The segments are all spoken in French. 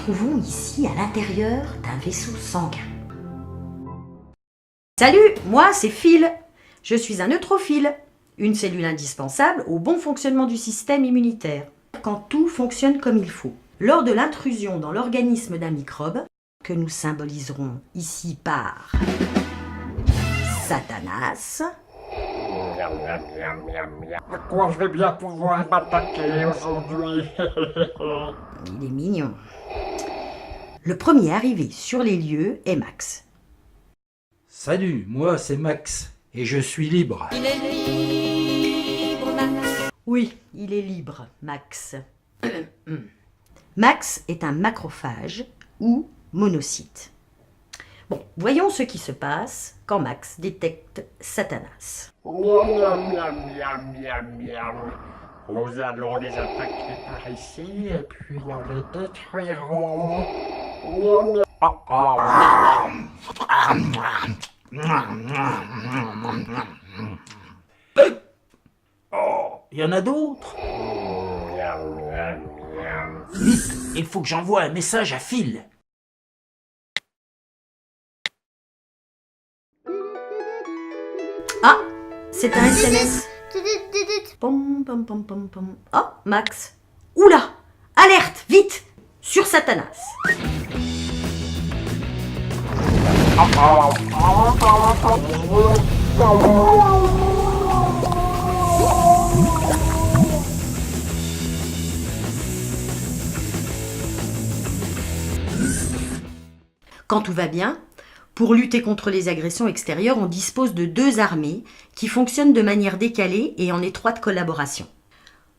trouvons ici à l'intérieur d'un vaisseau sanguin. Salut, moi c'est Phil. Je suis un neutrophile, une cellule indispensable au bon fonctionnement du système immunitaire, quand tout fonctionne comme il faut. Lors de l'intrusion dans l'organisme d'un microbe, que nous symboliserons ici par Satanas, À quoi je vais bien pouvoir m'attaquer aujourd'hui? il est mignon. Le premier arrivé sur les lieux est Max. Salut, moi c'est Max et je suis libre. Il est libre, Max. Oui, il est libre, Max. Max est un macrophage ou monocyte. Bon, voyons ce qui se passe quand Max détecte Satanas. Miam, miam, miam, miam, miam, miam. Nous allons les attaquer par ici et puis on les détruirons. Miam, miam. Oh, il y en a d'autres. Miam, miam, miam. Vite, il faut que j'envoie un message à Phil. Ah, c'est un SMS. Pom, pom, pom, pom, pom. Oh, Max. Oula, alerte, vite, sur Satanas. Quand tout va bien, pour lutter contre les agressions extérieures, on dispose de deux armées qui fonctionnent de manière décalée et en étroite collaboration.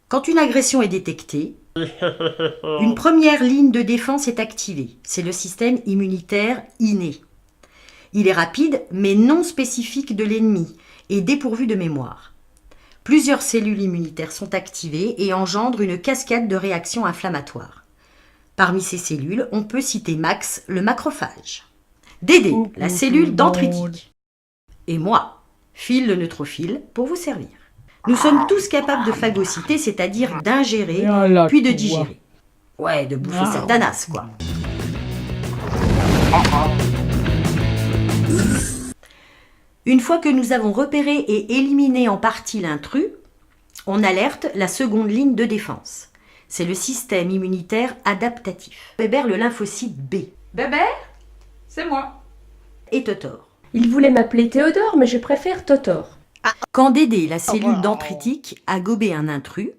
Quand une agression est détectée, une première ligne de défense est activée. C'est le système immunitaire inné. Il est rapide, mais non spécifique de l'ennemi et dépourvu de mémoire. Plusieurs cellules immunitaires sont activées et engendrent une cascade de réactions inflammatoires. Parmi ces cellules, on peut citer Max, le macrophage, Dédé, la cellule dendritique, et moi, Phil, le neutrophile, pour vous servir. Nous sommes tous capables de phagocyter, c'est-à-dire d'ingérer, puis de digérer. Ouais, de bouffer Satanas, quoi. Une fois que nous avons repéré et éliminé en partie l'intrus, on alerte la seconde ligne de défense. C'est le système immunitaire adaptatif. Bébert le lymphocyte B. Bébé, c'est moi. Et Totor. Il voulait m'appeler Théodore, mais je préfère Totor. Quand Dédé, la cellule dendritique, a gobé un intrus,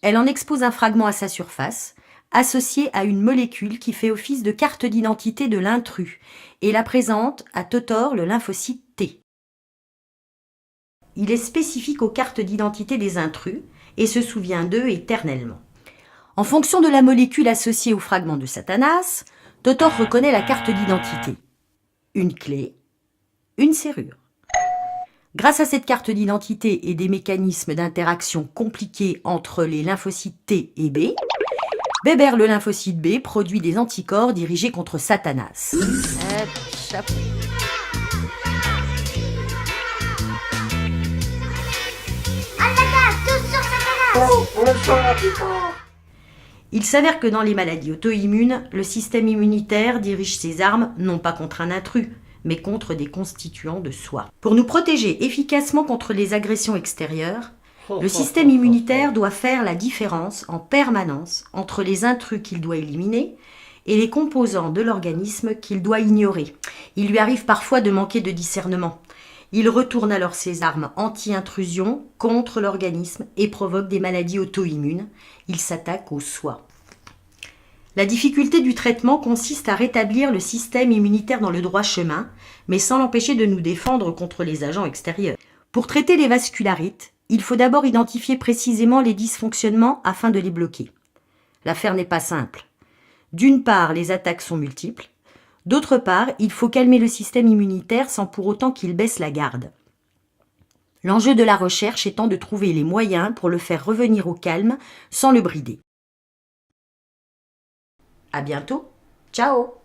elle en expose un fragment à sa surface, associé à une molécule qui fait office de carte d'identité de l'intrus, et la présente à Totor, le lymphocyte T. Il est spécifique aux cartes d'identité des intrus et se souvient d'eux éternellement. En fonction de la molécule associée au fragment de Satanas, Totor reconnaît la carte d'identité. Une clé, une serrure. Grâce à cette carte d'identité et des mécanismes d'interaction compliqués entre les lymphocytes T et B, Bébert le lymphocyte B produit des anticorps dirigés contre Satanas. Il s'avère que dans les maladies auto-immunes, le système immunitaire dirige ses armes non pas contre un intrus, mais contre des constituants de soi. Pour nous protéger efficacement contre les agressions extérieures, le système immunitaire doit faire la différence en permanence entre les intrus qu'il doit éliminer et les composants de l'organisme qu'il doit ignorer. Il lui arrive parfois de manquer de discernement. Il retourne alors ses armes anti-intrusion contre l'organisme et provoque des maladies auto-immunes. Il s'attaque au soi. La difficulté du traitement consiste à rétablir le système immunitaire dans le droit chemin, mais sans l'empêcher de nous défendre contre les agents extérieurs. Pour traiter les vascularites, il faut d'abord identifier précisément les dysfonctionnements afin de les bloquer. L'affaire n'est pas simple. D'une part, les attaques sont multiples. D'autre part, il faut calmer le système immunitaire sans pour autant qu'il baisse la garde. L'enjeu de la recherche étant de trouver les moyens pour le faire revenir au calme sans le brider. À bientôt. Ciao.